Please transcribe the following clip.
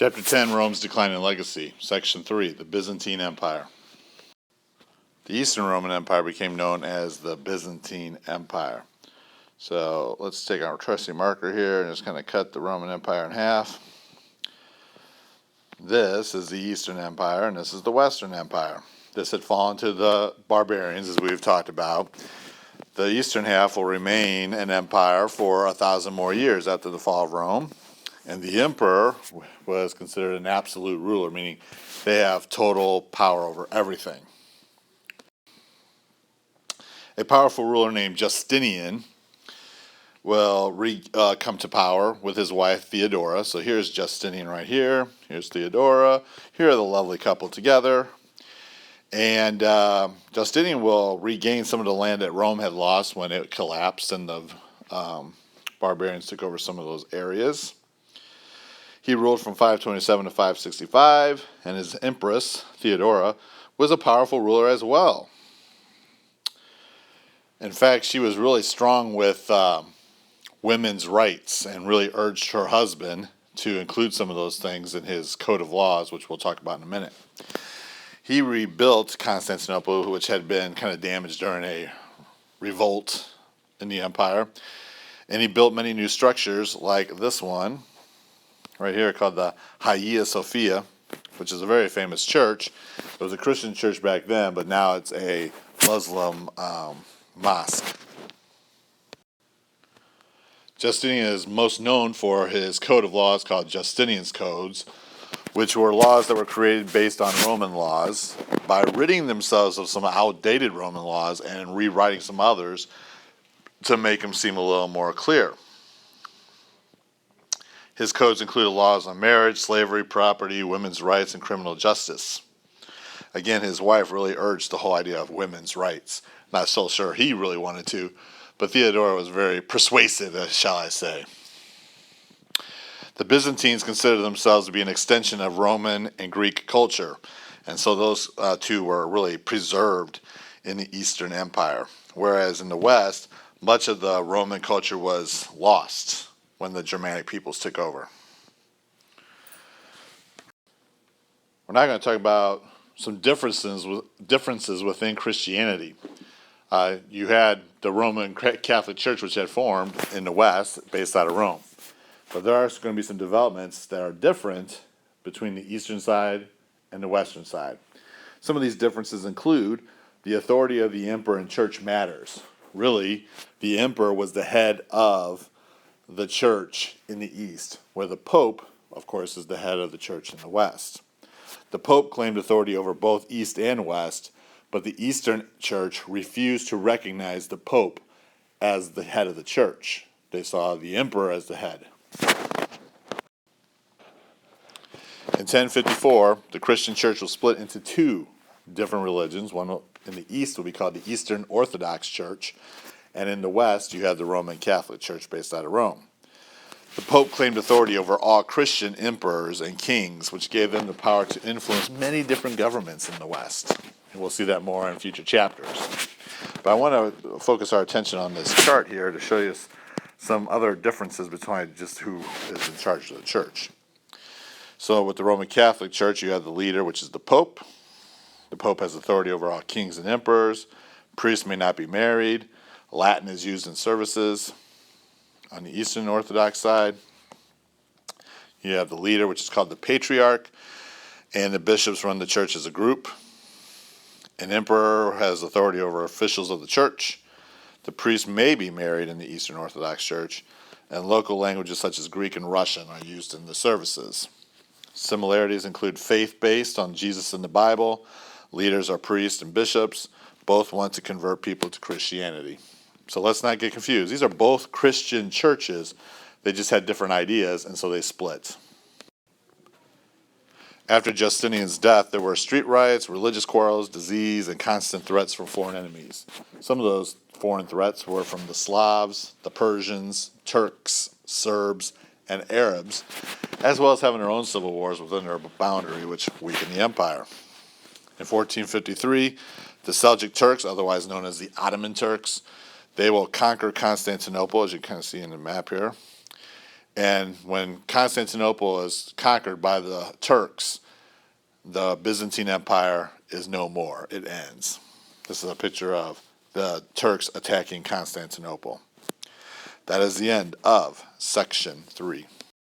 Chapter 10, Rome's Decline and Legacy. Section 3, the Byzantine Empire. The Eastern Roman Empire became known as the Byzantine Empire. So let's take our trusty marker here and just kind of cut the Roman Empire in half. This is the Eastern Empire and this is the Western Empire. This had fallen to the barbarians, as we've talked about. The eastern half will remain an empire for 1,000 more years after the fall of Rome. And the emperor was considered an absolute ruler, meaning they have total power over everything. A powerful ruler named Justinian will come to power with his wife Theodora. So here's Justinian right here. Here's Theodora. Here are the lovely couple together. And Justinian will regain some of the land that Rome had lost when it collapsed and the barbarians took over some of those areas. He ruled from 527 to 565, and his empress, Theodora, was a powerful ruler as well. In fact, she was really strong with women's rights and really urged her husband to include some of those things in his code of laws, which we'll talk about in a minute. He rebuilt Constantinople, which had been kind of damaged during a revolt in the empire, and he built many new structures like this one right here called the Hagia Sophia, which is a very famous church. It was a Christian church back then, but now it's a Muslim mosque. Justinian is most known for his code of laws called Justinian's Codes, which were laws that were created based on Roman laws by ridding themselves of some outdated Roman laws and rewriting some others to make them seem a little more clear. His codes included laws on marriage, slavery, property, women's rights, and criminal justice. Again, his wife really urged the whole idea of women's rights. Not so sure he really wanted to, but Theodora was very persuasive, shall I say. The Byzantines considered themselves to be an extension of Roman and Greek culture, and so those two were really preserved in the Eastern Empire, whereas in the West, much of the Roman culture was lost when the Germanic peoples took over. We're now going to talk about some differences within Christianity. You had the Roman Catholic Church, which had formed in the West based out of Rome. But there are going to be some developments that are different between the eastern side and the western side. Some of these differences include the authority of the emperor in church matters. Really, the emperor was the head of the church in the east, where the Pope, of course, is the head of the church in the west. The Pope claimed authority over both east and west, but the Eastern Church refused to recognize the Pope as the head of the church. They saw the emperor as the head. In 1054, the Christian church was split into two different religions. One in the east will be called the Eastern Orthodox Church, and in the west you have the Roman Catholic Church based out of Rome. The Pope claimed authority over all Christian emperors and kings, which gave them the power to influence many different governments in the West. And we'll see that more in future chapters. But I want to focus our attention on this chart here to show you some other differences between just who is in charge of the church. So with the Roman Catholic Church, you have the leader, which is the Pope. The Pope has authority over all kings and emperors. Priests may not be married. Latin is used in services. On the Eastern Orthodox side, you have the leader, which is called the Patriarch, and the bishops run the church as a group. An emperor has authority over officials of the church. The priest may be married in the Eastern Orthodox Church, and local languages such as Greek and Russian are used in the services. Similarities include faith based on Jesus and the Bible. Leaders are priests and bishops. Both want to convert people to Christianity. So let's not get confused. These are both Christian churches. They just had different ideas, and so they split. After Justinian's death, there were street riots, religious quarrels, disease, and constant threats from foreign enemies. Some of those foreign threats were from the Slavs, the Persians, Turks, Serbs, and Arabs, as well as having their own civil wars within their boundary, which weakened the empire. In 1453, the Seljuk Turks, otherwise known as the Ottoman Turks, they will conquer Constantinople, as you kind of see in the map here. And when Constantinople is conquered by the Turks, the Byzantine Empire is no more. It ends. This is a picture of the Turks attacking Constantinople. That is the end of section 3.